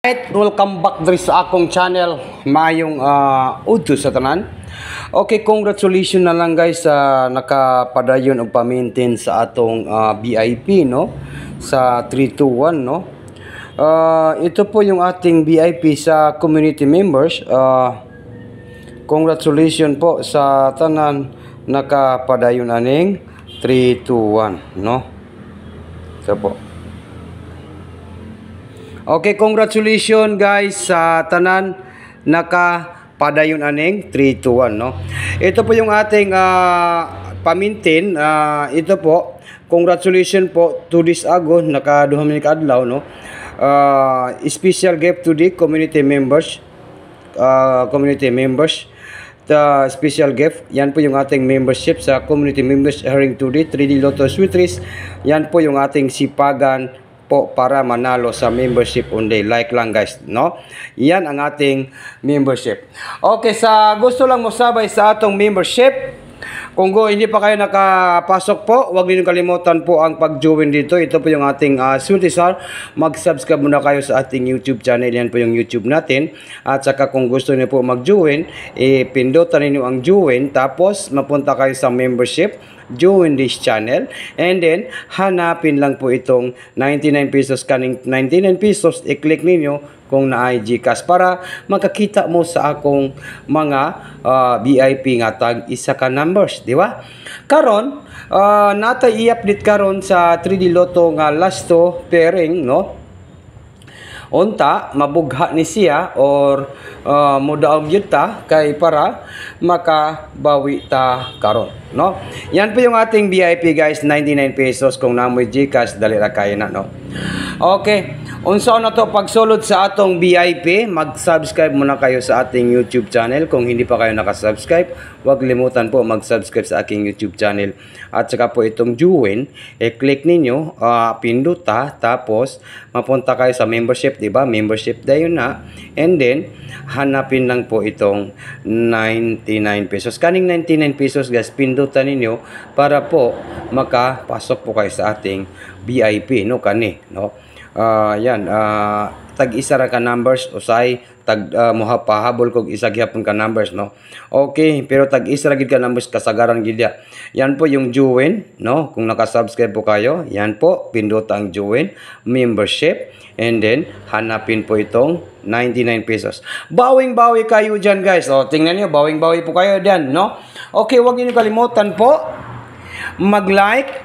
Right, welcome back diri sa akong channel. Maayong udto sa tanan. Okay, congratulations na lang guys sa nakapadayon og pa-maintain sa atong VIP no sa 321 no. Ito po yung ating VIP sa community members. Congratulations po sa tanan nakapadayon aning 321 no. Ito po. Okay, congratulations guys sa tanan nakapadayon aning 321 no. Ito po yung ating pamintin. Ito po, congratulations po to this agon nakaduha man ka adlaw no. Special gift to the community members. The special gift, yan po yung ating membership sa community members hearing to the 3D Lotto Sweet Trees. Yan po yung ating sipagan po para manalo sa membership only. Like lang guys no, yan ang ating membership. Okay, sa gusto lang mo sabay sa atong membership, kung hindi pa kayo nakapasok po, huwag niyo kalimutan po ang pag-join dito. Ito po yung ating Sweetisar. Mag-subscribe muna kayo sa ating YouTube channel. Yan po yung YouTube natin. At saka kung gusto niyo po mag-join, pindutan niyo ang join. Tapos mapunta kayo sa membership. Join this channel, and then hanapin lang po itong 99 pesos. Kaning 99 pesos, i-click ninyo kung na-ay GCash para makakita mo sa akong mga VIP nga tag isa ka numbers, di ba? Karon natay i-update karon sa 3D Lotto nga last to pairing no. Unta mabugha ni siya or mudaog yun ta kay para makabawi ta karon no. Yan po yung ating VIP guys, 99 pesos. Kung namoy GCash dali ra kay na no. Okay, unsa na to pagsulod sa atong VIP, mag-subscribe muna kayo sa ating YouTube channel. Kung hindi pa kayo naka-subscribe, huwag limutan po mag-subscribe sa aking YouTube channel. At saka po itong join, click ninyo, pinduta, tapos mapunta kayo sa membership, di ba? Membership dayon na. And then hanapin lang po itong 99 pesos. Kaning 99 pesos guys, pindutan ninyo para po makapasok po kayo sa ating VIP no kani no. Yan, tag isa ra ka numbers usay tag pahabol kog isa gyapon ka numbers no. Okay, pero tag isa ra gid ka numbers kasagaran gid ya. Yan po yung join no. Kung naka-subscribe po kayo, yan po pinduta ang join membership, and then hanapin po itong 99 pesos. Bawing-bawi kayo diyan guys. Tingnan niyo, bawing-bawi po kayo diyan no. Okay, wag niyo kalimutan po mag-like,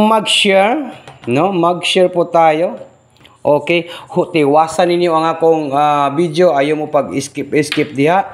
mag-share no, mag-share po tayo. Okay, tiwasan ninyo ang akong video, ayaw mo pag-skip diha.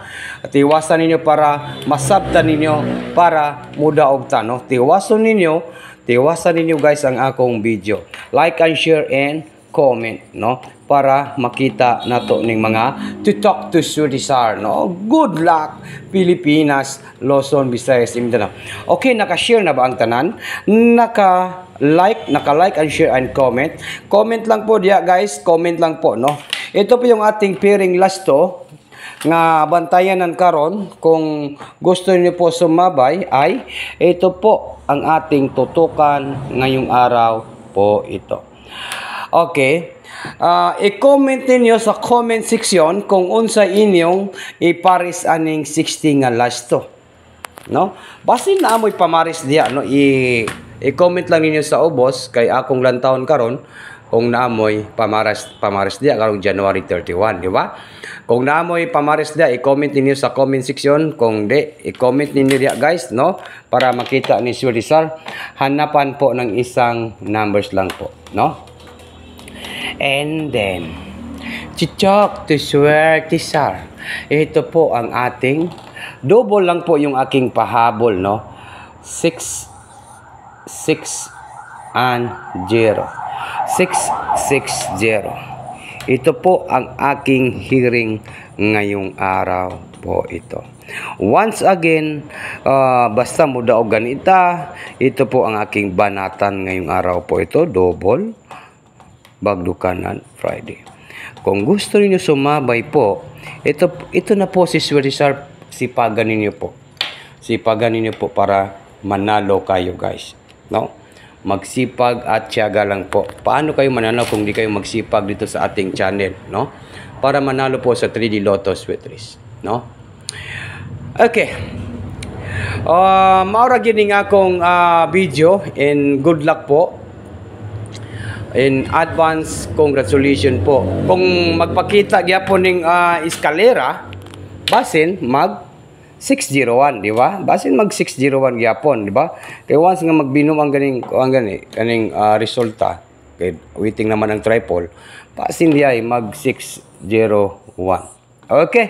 Tiwasan ninyo para masabtan ninyo para mudaog ta no. Tiwasan ninyo guys ang akong video. Like and share and comment no para makita nato ning mga to talk to Sweetisar no. Good luck Pilipinas, Luzon, Visayas, Mindanao. Okay, naka-share na ba ang tanan? Naka-like and share and comment. Comment lang po diya guys, comment lang po no. Ito po yung ating pairing last to nga bantayanan karon. Kung gusto niyo po sumabay ay ito po ang ating tutukan ngayong araw po ito. Okay, i-comment niyo sa comment section kung unsa inyong iparis aning 60 nga last to no. Basin na amoy pamaris diya no, i-comment lang niyo sa ubos kay akong lantawon karon kung naamoy pamaris diya karong January 31, di ba? Kung naamoy pamaris diya, i-comment niyo sa comment section. Kung di, i-comment niyo diya guys no para makita ni Sweetisar. Hanapan po ng isang numbers lang po no. And then chichok to Sweetisar. Ito po ang ating double lang po yung aking pahabol no. 6 and 0. 660. Ito po ang aking hearing ngayong araw po ito. Once again, basta muda o ganita, ito po ang aking banatan ngayong araw po ito. Double Bagdukanan Friday. Kung gusto niyo sumabay po, ito na po si Sweetisar. Sipagan niyo po para manalo kayo guys no. magsipag at tiyaga lang po. Paano kayo manalo kung di kayo magsipag dito sa ating channel, no? Para manalo po sa 3D Lotto Sweet Race, no? Okay. Maura gini nga akong video, and good luck po. In advance, congratulations po. Kung magpakita gyapon ning eskalera, basin mag 601, di ba? Basin mag 601 gyapon, di ba? Kay once nga magbinom ang ganing resulta, kay waiting naman ang triple, basin diay mag 601. Okay.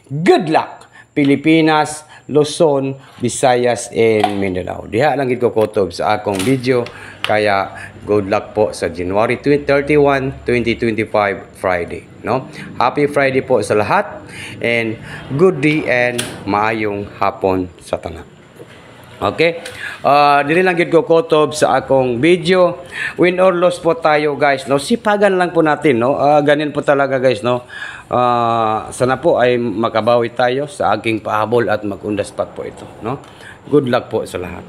Good luck, Pilipinas, Luzon, Visayas, and Mindanao. Diha lang gid ko kutob sa akong video. Kaya good luck po sa January 31, 2025 Friday, no? Happy Friday po sa lahat, and good day and maayong hapon sa tanan. Okay? Dili lang gid ko kutob sa akong video. Win or loss po tayo, guys, no? Sipagan lang po natin, no? Ganin po talaga, guys, no? Sana po ay makabawi tayo sa aking pahabol at mag-undaspat po ito, no? Good luck po sa lahat.